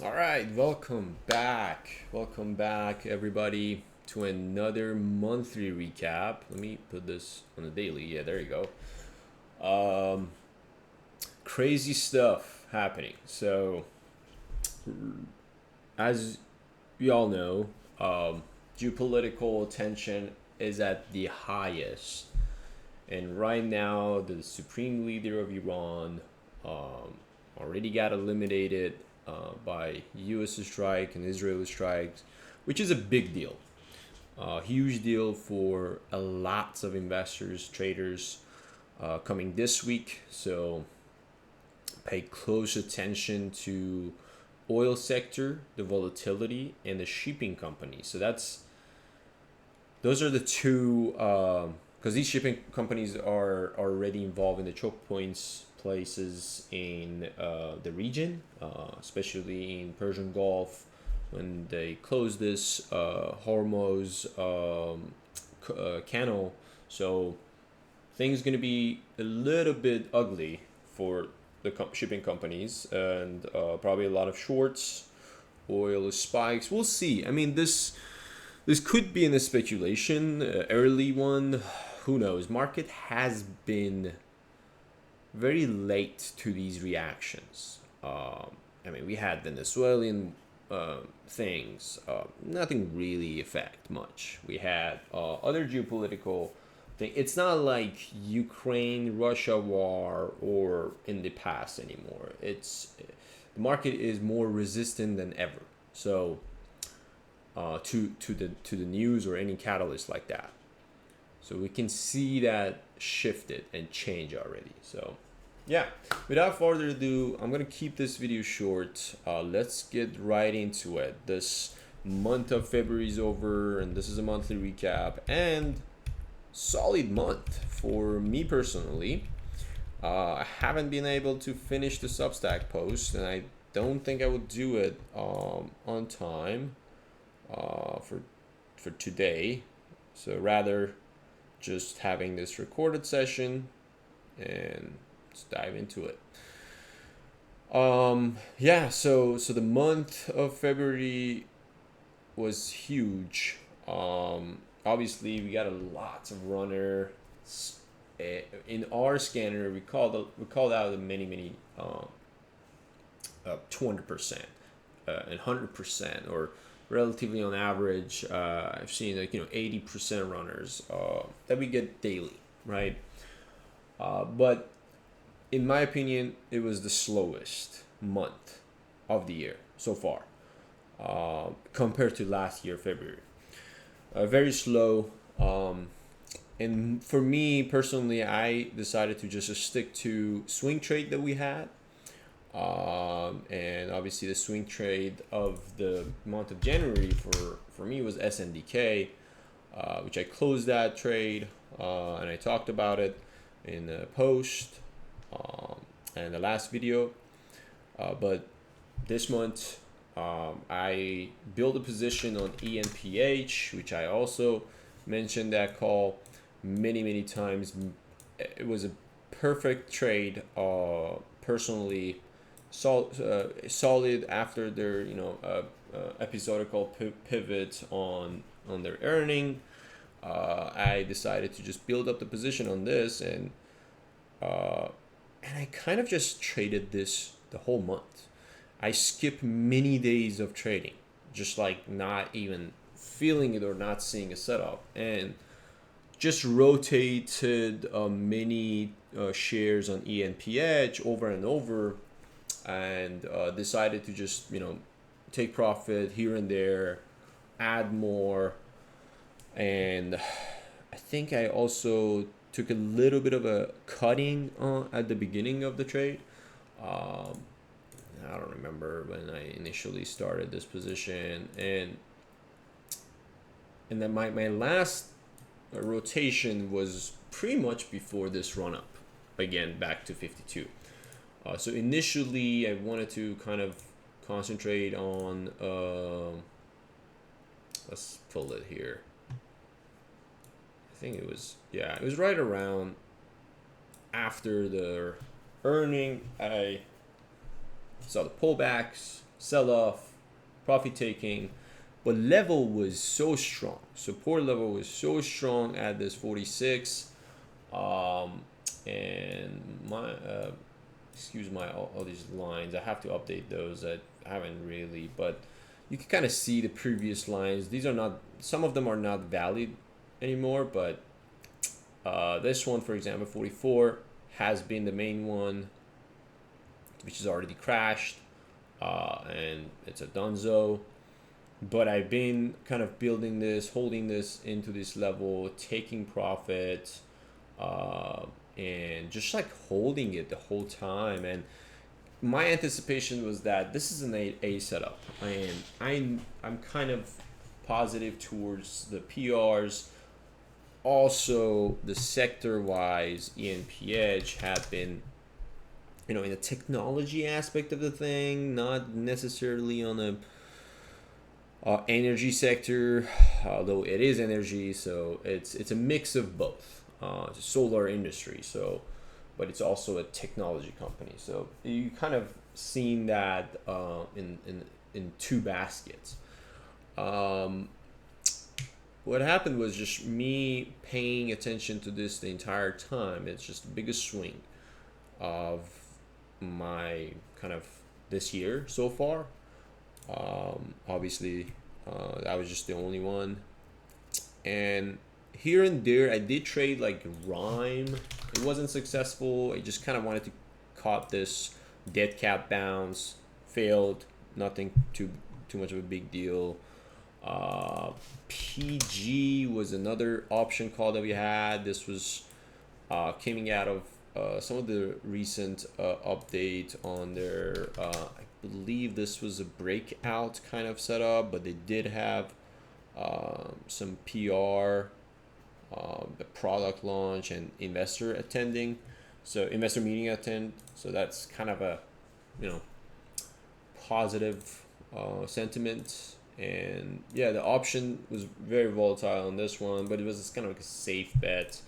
All right, welcome back. Welcome back, everybody, to another monthly recap. Let me put this on the daily. Yeah, there you go. Um, Crazy stuff happening. So, as we all know, geopolitical tension is at the highest. And right now, the supreme leader of Iran um, already got eliminated by U.S. strike and Israeli strikes, which is a big deal. Huge deal for lots of investors, traders coming this week. So pay close attention to oil sector, the volatility, and the shipping companies. So those are the two because these shipping companies are already involved in the choke points places in the region, especially in Persian Gulf when they close this Hormuz canal. So things going to be a little bit ugly for the shipping companies and probably a lot of shorts, oil spikes. We'll see. I mean, this could be in a speculation, early one. Who knows? Market has been very late to these reactions. I mean, we had Venezuelan things. Nothing really affect much. We had other geopolitical thing. It's not like Ukraine Russia war or in the past anymore. It's the market is more resistant than ever. So to the news or any catalyst like that. So we can see that shifted and change already. So yeah, without further ado, I'm gonna keep this video short. Let's get right into it. This month of February is over, and this is a monthly recap and solid month for me personally. I haven't been able to finish the Substack post, and I don't think I will do it on time for today. So rather just having this recorded session and let's dive into it. Yeah, so the month of February was huge. Obviously we got a lots of runner in our scanner. We called out many 200% and 100% or relatively on average. I've seen 80% runners that we get daily, right? But in my opinion, it was the slowest month of the year so far compared to last year February. Very slow. And for me personally, I decided to just stick to swing trade that we had. And obviously the swing trade of the month of January for me was SNDK, which I closed that trade, and I talked about it in the post and the last video. But this month, I built a position on ENPH, which I also mentioned that call many times. It was a perfect trade, personally. Solid after their episodical pivot on their earning. I decided to just build up the position on this, and I kind of just traded this the whole month. I skipped many days of trading, just like not even feeling it or not seeing a setup, and just rotated many shares on ENPH over and over, and decided to just take profit here and there, add more, and I think I also took a little bit of a cutting at the beginning of the trade. Um, I don't remember when I initially started this position, and then my last rotation was pretty much before this run up, again back to 52. So initially, I wanted to kind of concentrate on. Let's pull it here. I think it was right around after the earning. I saw the pullbacks, sell off, profit taking, but level was so strong. Support level was so strong at this 46. And my excuse my all these lines. I have to update those. I haven't really, but you can kind of see the previous lines. These are not. Some of them are not valid anymore, but this one, for example, 44 has been the main one, which has already crashed, and it's a Dunzo. But I've been kind of building this, holding this into this level, taking profit, and just like holding it the whole time. And my anticipation was that this is an A setup, and I'm kind of positive towards the PRs. Also, the sector-wise ENP edge have been, in the technology aspect of the thing, not necessarily on the energy sector, although it is energy, so it's a mix of both. It's a solar industry, so, but it's also a technology company. So you kind of seen that in two baskets. What happened was just me paying attention to this the entire time. It's just the biggest swing of my kind of this year so far. Obviously, I was just the only one. And here and there, I did trade like Rhyme. It wasn't successful. I just kind of wanted to caught this dead cat bounce. Failed. Nothing too much of a big deal. PG was another option call that we had. This was coming out of some of the recent update on their I believe this was a breakout kind of setup, but they did have some PR, the product launch and investor meeting attend. So that's kind of a positive sentiment. And yeah, the option was very volatile on this one, but it was kind of like a safe bet.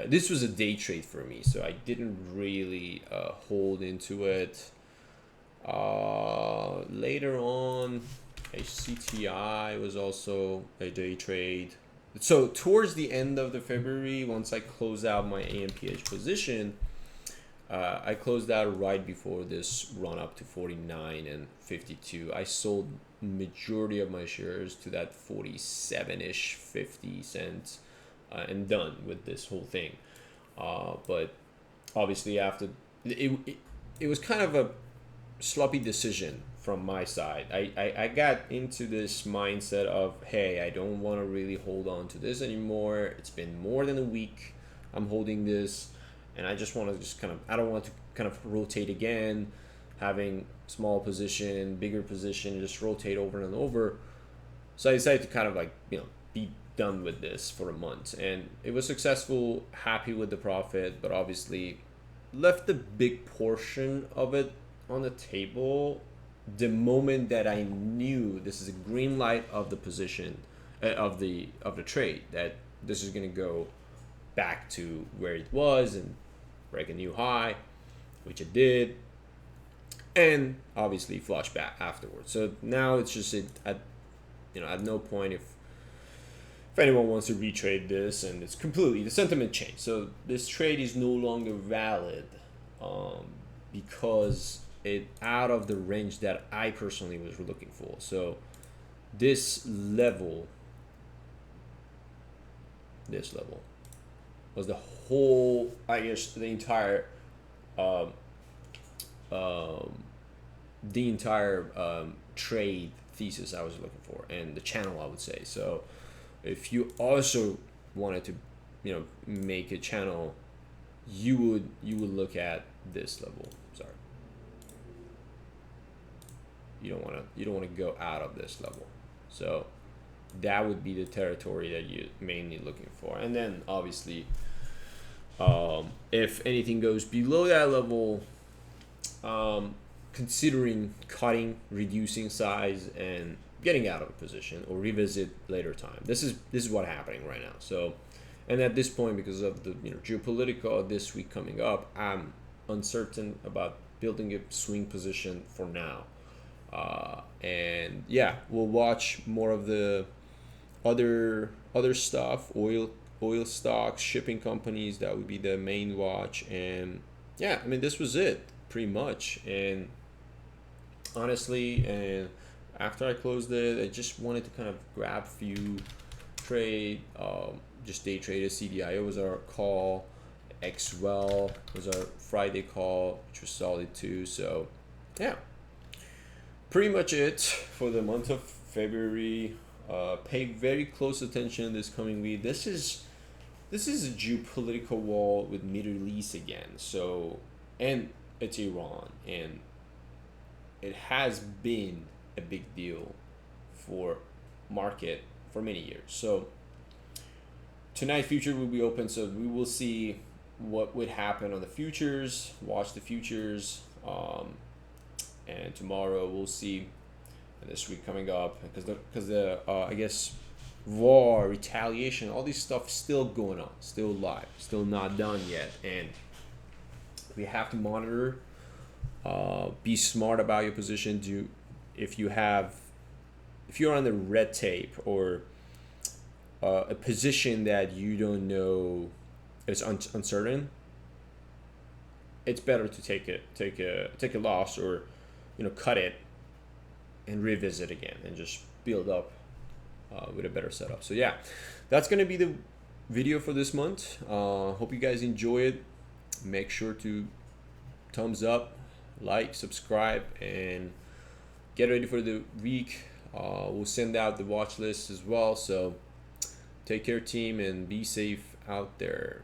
This was a day trade for me, so I didn't really hold into it. Later on, HCTI was also a day trade. So towards the end of the February, once I closed out my AMPH position, I closed out right before this run up to 49 and 52. I sold majority of my shares to that 47-ish 50 cents and done with this whole thing. But obviously after it was kind of a sloppy decision from my side. I got into this mindset of, hey, I don't want to really hold on to this anymore. It's been more than a week I'm holding this, and I just want to I don't want to kind of rotate again, having small position, bigger position, just rotate over and over. So I decided to kind of be done with this for a month, and it was successful, happy with the profit, but obviously left a big portion of it on the table the moment that I knew this is a green light of the position of the trade, that this is going to go back to where it was and break a new high, which it did, and obviously flush back afterwards. So now it's just at no point if anyone wants to retrade this, and it's completely, the sentiment changed. So this trade is no longer valid because it out of the range that I personally was looking for. So this level was the whole, I guess, the entire trade thesis I was looking for, and the channel, I would say. So if you also wanted to make a channel, you would look at this level. Sorry, you don't want to go out of this level. So that would be the territory that you're mainly looking for. And then obviously if anything goes below that level, considering cutting, reducing size, and getting out of a position or revisit later time. This is what's happening right now. So, and at this point, because of the geopolitical this week coming up, I'm uncertain about building a swing position for now. And yeah, we'll watch more of the other stuff, oil stocks, shipping companies. That would be the main watch. And yeah, I mean, this was it pretty much. And honestly, and after I closed it, I just wanted to kind of grab a few trade, just day traded. CDIO was our call. XWell was our Friday call, which was solid too. So yeah, pretty much it for the month of February. Pay very close attention this coming week. This is a geopolitical war with Middle East again. So, and it's Iran, and it has been a big deal for market for many years. So tonight future will be open, so we will see what would happen on the futures. Watch the futures, and tomorrow we'll see. And this week coming up, because the I guess war, retaliation, all these stuff still going on, still live, still not done yet, and we have to monitor. Be smart about your position. If you have, if you're on the red tape, or a position that you don't know is uncertain, it's better to take a loss, or cut it and revisit again and just build up with a better setup. So yeah, that's gonna be the video for this month. Hope you guys enjoy it. Make sure to thumbs up, like, subscribe, and get ready for the week. We'll send out the watch list as well. So take care, team, and be safe out there.